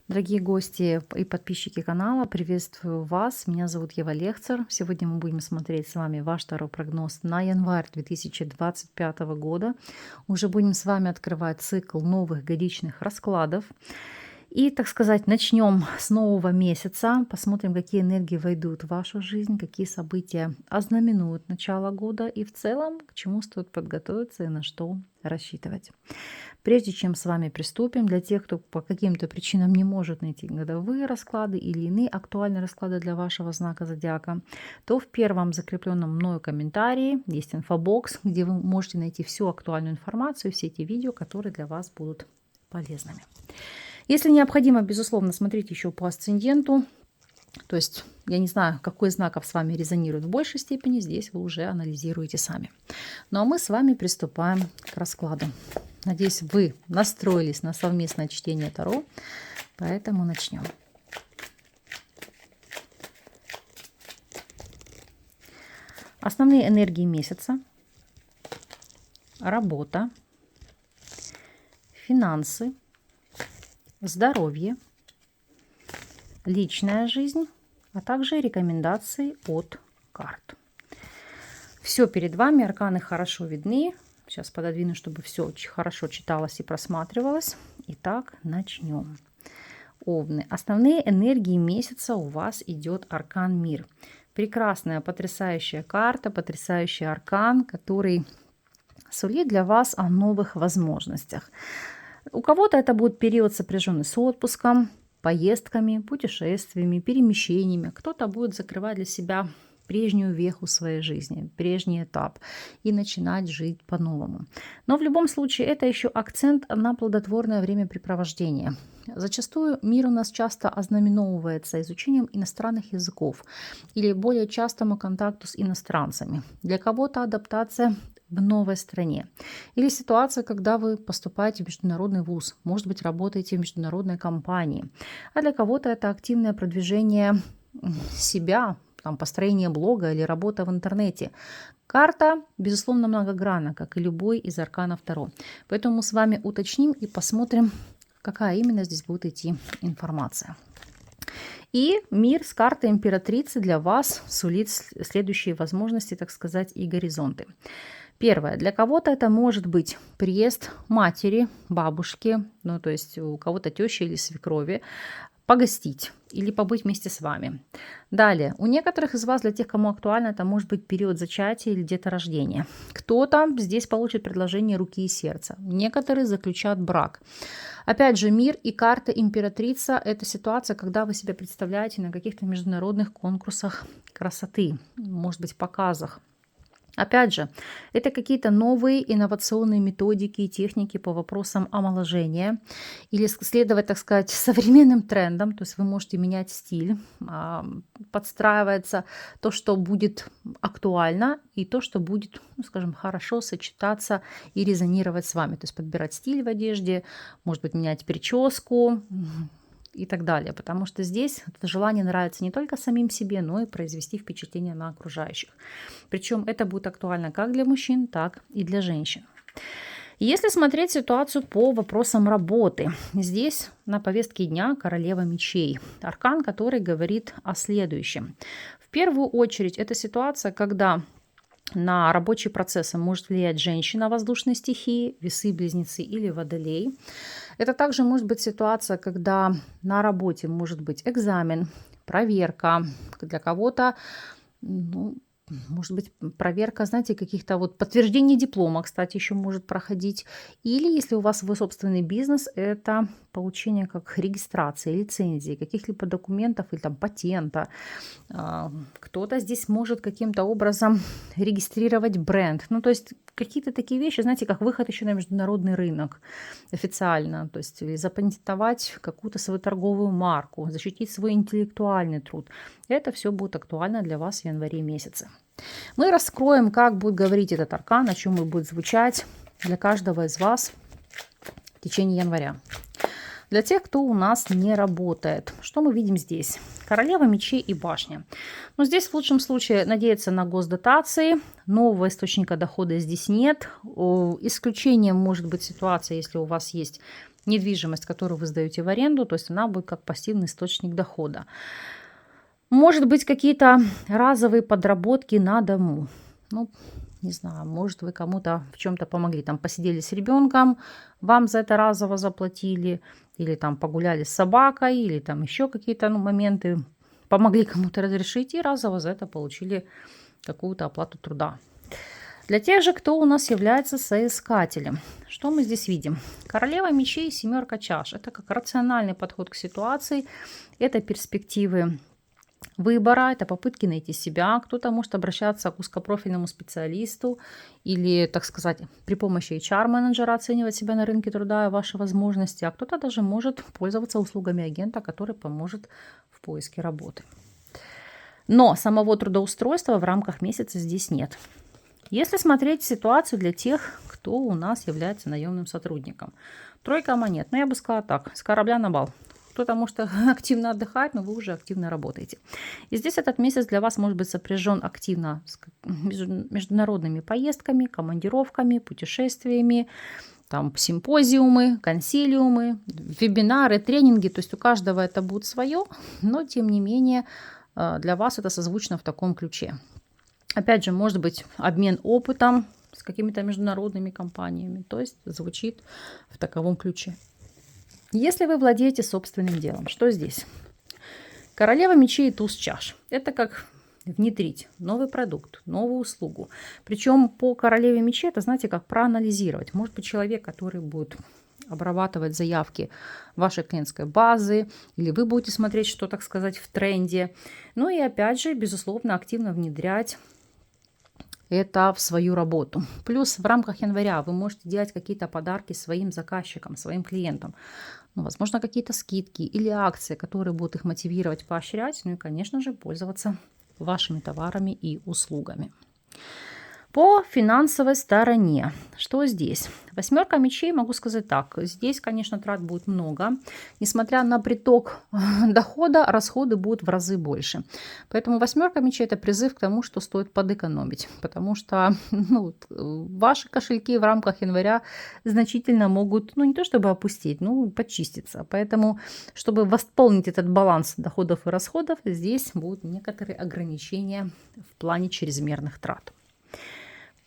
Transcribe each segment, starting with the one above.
Дорогие гости и подписчики канала, приветствую вас. Меня зовут Ева Лехцер. Сегодня мы будем смотреть с вами ваш таро-прогноз на январь 2025 года. Уже будем с вами открывать цикл новых годичных раскладов. И, так сказать, начнем с нового месяца. Посмотрим, какие энергии войдут в вашу жизнь, какие события ознаменуют начало года и в целом, к чему стоит подготовиться и на что рассчитывать. Прежде чем с вами приступим, для тех, кто по каким-то причинам не может найти годовые расклады или иные актуальные расклады для вашего знака зодиака, то в первом закрепленном мною комментарии есть инфобокс, где вы можете найти всю актуальную информацию, все эти видео, которые для вас будут полезными. Если необходимо, безусловно, смотрите еще по асценденту. То есть я не знаю, какой знаков с вами резонирует в большей степени, здесь вы уже анализируете сами. Ну а мы с вами приступаем к раскладу. Надеюсь, вы настроились на совместное чтение Таро, поэтому начнем. Основные энергии месяца: работа, финансы, здоровье, личная жизнь, а также рекомендации от карт. Все перед вами, арканы хорошо видны. Сейчас пододвину, чтобы все очень хорошо читалось и просматривалось. Итак, начнем. Овны. Основные энергии месяца у вас идет аркан Мир. Прекрасная, потрясающая карта, потрясающий аркан, который сулит для вас о новых возможностях. У кого-то это будет период, сопряженный с отпуском, поездками, путешествиями, перемещениями. Кто-то будет закрывать для себя прежнюю веху своей жизни, прежний этап и начинать жить по-новому. Но в любом случае это еще акцент на плодотворное времяпрепровождение. Зачастую мир у нас часто ознаменовывается изучением иностранных языков или более частому контакту с иностранцами. Для кого-то адаптация в новой стране. Или ситуация, когда вы поступаете в международный вуз, может быть, работаете в международной компании. А для кого-то это активное продвижение себя, там, построение блога или работа в интернете. Карта, безусловно, многогранна, как и любой из арканов Таро. Поэтому мы с вами уточним и посмотрим, какая именно здесь будет идти информация. И мир с картой императрицы для вас сулит следующие возможности, так сказать, и горизонты. Первое. Для кого-то это может быть приезд матери, бабушки, ну то есть у кого-то тещи или свекрови, погостить или побыть вместе с вами. Далее. У некоторых из вас, для тех, кому актуально, это может быть период зачатия или деторождения. Кто-то здесь получит предложение руки и сердца. Некоторые заключат брак. Опять же, мир и карта императрица – это ситуация, когда вы себя представляете на каких-то международных конкурсах красоты, может быть, показах. Опять же, это какие-то новые инновационные методики и техники по вопросам омоложения или следовать, так сказать, современным трендам. То есть вы можете менять стиль, подстраивается то, что будет актуально, и то, что будет, ну, скажем, хорошо сочетаться и резонировать с вами. То есть подбирать стиль в одежде, может быть, менять прическу и так далее. Потому что здесь это желание нравится не только самим себе, но и произвести впечатление на окружающих. Причем это будет актуально как для мужчин, так и для женщин. Если смотреть ситуацию по вопросам работы, здесь на повестке дня королева мечей. Аркан, который говорит о следующем. В первую очередь это ситуация, когда на рабочие процессы может влиять женщина воздушной стихии, весы, близнецы или водолей. Это также может быть ситуация, когда на работе может быть экзамен, проверка. Для кого-то, ну, может быть, проверка, знаете, каких-то вот подтверждений диплома, кстати, еще может проходить. Или если у вас свой собственный бизнес, это получение как регистрации, лицензии, каких-либо документов или там патента. Кто-то здесь может каким-то образом регистрировать бренд. Ну, то есть какие-то такие вещи, знаете, как выход еще на международный рынок официально. То есть или запатентовать какую-то свою торговую марку, защитить свой интеллектуальный труд. Это все будет актуально для вас в январе месяце. Мы раскроем, как будет говорить этот аркан, о чем он будет звучать для каждого из вас в течение января. Для тех, кто у нас не работает, что мы видим здесь? Королева мечей и башня. Но здесь в лучшем случае надеяться на госдотации. Нового источника дохода здесь нет. Исключением может быть ситуация, если у вас есть недвижимость, которую вы сдаете в аренду, то есть она будет как пассивный источник дохода. Может быть, какие-то разовые подработки на дому. Ну, не знаю, может, вы кому-то в чем-то помогли. Там посидели с ребенком, вам за это разово заплатили, или там погуляли с собакой, или там еще какие-то моменты, помогли кому-то разрешить, и разово за это получили какую-то оплату труда. Для тех же, кто у нас является соискателем, что мы здесь видим? Королева мечей и семерка чаш. Это как рациональный подход к ситуации, это перспективы выбора, это попытки найти себя. Кто-то может обращаться к узкопрофильному специалисту или, так сказать, при помощи HR-менеджера оценивать себя на рынке труда и ваши возможности, а кто-то даже может пользоваться услугами агента, который поможет в поиске работы. Но самого трудоустройства в рамках месяца здесь нет. Если смотреть ситуацию для тех, кто у нас является наемным сотрудником. Тройка монет. Ну, я бы сказала так, с корабля на бал. Кто-то может активно отдыхать, но вы уже активно работаете. И здесь этот месяц для вас может быть сопряжен активно с международными поездками, командировками, путешествиями, там симпозиумы, консилиумы, вебинары, тренинги. То есть у каждого это будет свое, но тем не менее для вас это созвучно в таком ключе. Опять же, может быть обмен опытом с какими-то международными компаниями. То есть звучит в таковом ключе. Если вы владеете собственным делом, что здесь? Королева мечей и туз чаш. Это как внедрить новый продукт, новую услугу. Причем по королеве мечей это, знаете, как проанализировать. Может быть, человек, который будет обрабатывать заявки вашей клиентской базы, или вы будете смотреть, что, так сказать, в тренде. Ну и опять же, безусловно, активно внедрять это в свою работу. Плюс в рамках января вы можете делать какие-то подарки своим заказчикам, своим клиентам. Ну, возможно, какие-то скидки или акции, которые будут их мотивировать, поощрять. Ну и, конечно же, пользоваться вашими товарами и услугами. По финансовой стороне, что здесь? Восьмерка мечей, могу сказать так, здесь, конечно, трат будет много. Несмотря на приток дохода, расходы будут в разы больше. Поэтому восьмерка мечей – это призыв к тому, что стоит подэкономить. Потому что ваши кошельки в рамках января значительно могут, не то чтобы опустить, почиститься. Поэтому, чтобы восполнить этот баланс доходов и расходов, здесь будут некоторые ограничения в плане чрезмерных трат.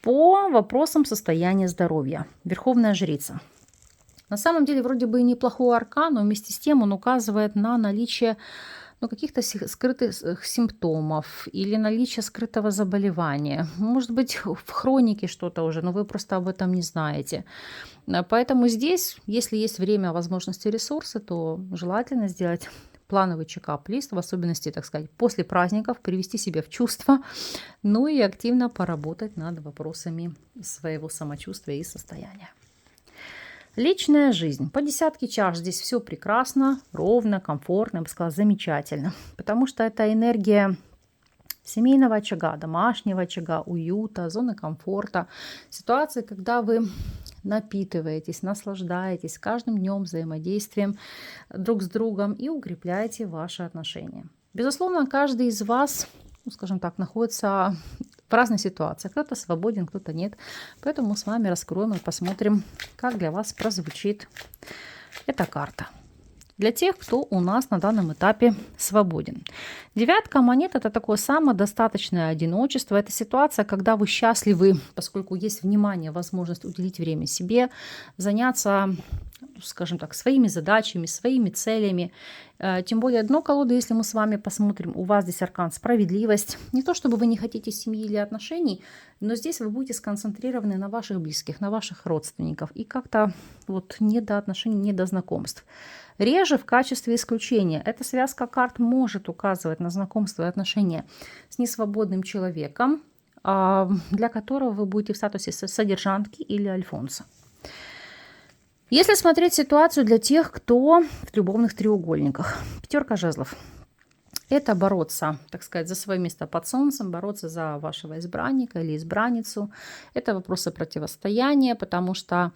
По вопросам состояния здоровья. Верховная жрица. На самом деле вроде бы и неплохой аркан, но вместе с тем он указывает на наличие каких-то скрытых симптомов или наличие скрытого заболевания. Может быть, в хронике что-то уже, но вы просто об этом не знаете. Поэтому здесь, если есть время, возможности, ресурсы, то желательно сделать плановый чекап-лист, в особенности, так сказать, после праздников, привести себя в чувство, и активно поработать над вопросами своего самочувствия и состояния. Личная жизнь. По десятке чаш здесь все прекрасно, ровно, комфортно, я бы сказала, замечательно, потому что это энергия семейного очага, домашнего очага, уюта, зоны комфорта, ситуации, когда вы напитываетесь, наслаждаетесь каждым днем взаимодействием друг с другом и укрепляете ваши отношения. Безусловно, каждый из вас, скажем так, находится в разной ситуации. Кто-то свободен, кто-то нет. Поэтому мы с вами раскроем и посмотрим, как для вас прозвучит эта карта. Для тех, кто у нас на данном этапе свободен. Девятка монет – это такое самодостаточное одиночество. Это ситуация, когда вы счастливы, поскольку есть внимание, возможность уделить время себе, заняться, скажем так, своими задачами, своими целями. Тем более дно колоды, если мы с вами посмотрим, у вас здесь аркан справедливость. Не то, чтобы вы не хотите семьи или отношений, но здесь вы будете сконцентрированы на ваших близких, на ваших родственников. И как-то не до отношений, не до знакомств. Реже в качестве исключения. Эта связка карт может указывать на знакомство и отношения с несвободным человеком, для которого вы будете в статусе содержанки или альфонса. Если смотреть ситуацию для тех, кто в любовных треугольниках. Пятерка жезлов. Это бороться, так сказать, за свое место под солнцем, бороться за вашего избранника или избранницу. Это вопросы противостояния, потому что,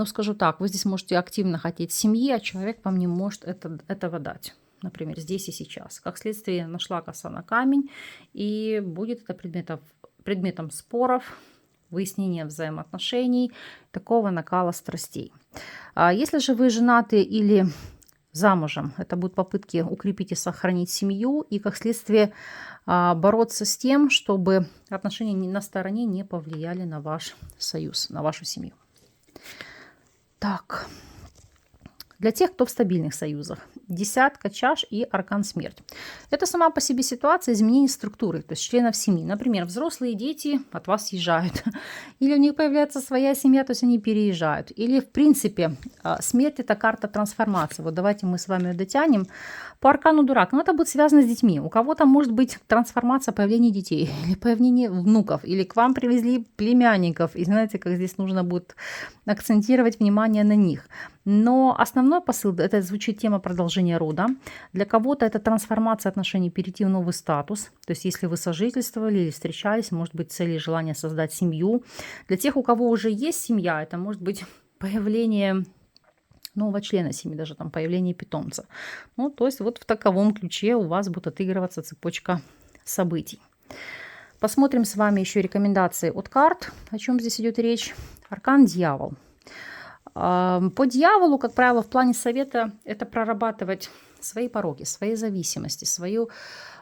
скажу так, вы здесь можете активно хотеть семьи, а человек вам не может этого дать. Например, здесь и сейчас. Как следствие, нашла коса на камень, и будет это предметом споров, выяснения взаимоотношений, такого накала страстей. Если же вы женаты или замужем, это будут попытки укрепить и сохранить семью, и как следствие бороться с тем, чтобы отношения на стороне не повлияли на ваш союз, на вашу семью. Так, для тех, кто в стабильных союзах. Десятка чаш и аркан смерть. Это сама по себе ситуация изменения структуры, то есть членов семьи. Например, взрослые дети от вас съезжают. Или у них появляется своя семья, то есть они переезжают. Или, в принципе, смерть – это карта трансформации. Вот давайте мы с вами дотянем. По аркану дурак. Но это будет связано с детьми. У кого-то может быть трансформация, появление детей, или появление внуков, или к вам привезли племянников. И знаете, как здесь нужно будет акцентировать внимание на них. Но основной посыл – это звучит тема продолжения рода. Для кого-то это трансформация отношений, перейти в новый статус. То есть если вы сожительствовали или встречались, может быть цель и желание создать семью. Для тех, у кого уже есть семья, это может быть появление нового члена семьи, даже там появление питомца. Ну, то есть вот в таковом ключе у вас будет отыгрываться цепочка событий. Посмотрим с вами еще рекомендации от карт, о чем здесь идет речь. Аркан Дьявол. По дьяволу, как правило, в плане совета это прорабатывать свои пороки, свои зависимости, свою,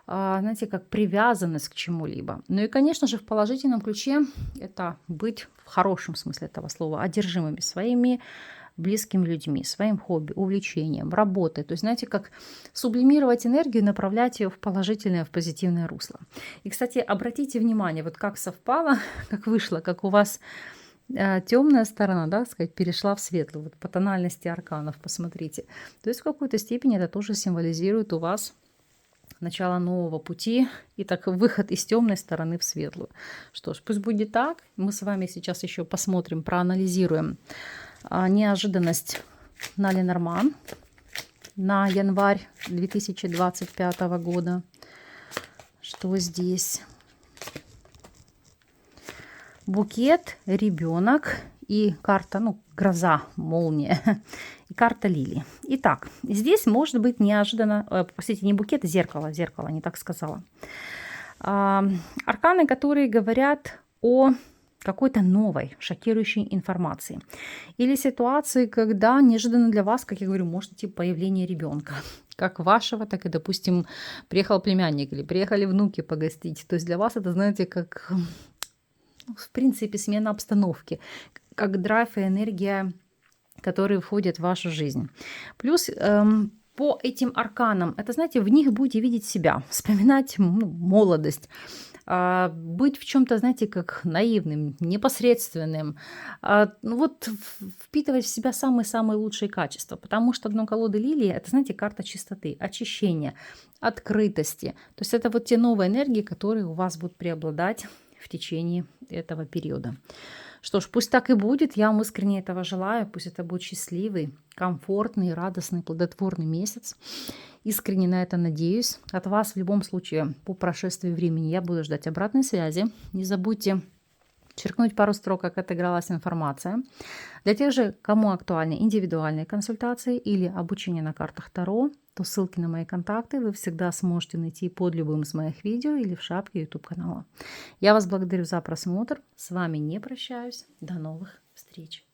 знаете, как привязанность к чему-либо. Ну и, конечно же, в положительном ключе это быть в хорошем смысле этого слова одержимыми своими близкими людьми, своим хобби, увлечением, работой. То есть, знаете, как сублимировать энергию, направлять ее в положительное, в позитивное русло. И, кстати, обратите внимание, вот как совпало, как вышло, как у вас темная сторона, да, сказать, перешла в светлую. Вот по тональности арканов посмотрите. То есть в какой-то степени это тоже символизирует у вас начало нового пути и так выход из темной стороны в светлую. Что ж, пусть будет так. Мы с вами сейчас еще посмотрим, проанализируем неожиданность на Ленорман на январь 2025 года. Что здесь? Букет, ребенок и карта, ну, гроза, молния и карта лилии. Итак, здесь может быть неожиданно, простите, не букет, а зеркало, не так сказала. Арканы, которые говорят о какой-то новой, шокирующей информации. Или ситуации, когда неожиданно для вас, как я говорю, может идти появление ребенка. Как вашего, так и, допустим, приехал племянник или приехали внуки погостить. То есть для вас это, знаете, как, в принципе, смена обстановки, как драйв и энергия, которые входят в вашу жизнь. Плюс по этим арканам, это, знаете, в них будете видеть себя, вспоминать молодость, быть в чем-то, знаете, как наивным, непосредственным, вот впитывать в себя самые-самые лучшие качества, потому что дно колоды лилии – это, знаете, карта чистоты, очищения, открытости. То есть это вот те новые энергии, которые у вас будут преобладать в течение этого периода. Что ж, пусть так и будет, я вам искренне этого желаю, пусть это будет счастливый, комфортный, радостный, плодотворный месяц. Искренне на это надеюсь. От вас в любом случае по прошествии времени я буду ждать обратной связи. Не забудьте черкнуть пару строк, как отыгралась информация. Для тех же, кому актуальны индивидуальные консультации или обучение на картах Таро, то ссылки на мои контакты вы всегда сможете найти под любым из моих видео или в шапке YouTube канала. Я вас благодарю за просмотр. С вами не прощаюсь. До новых встреч.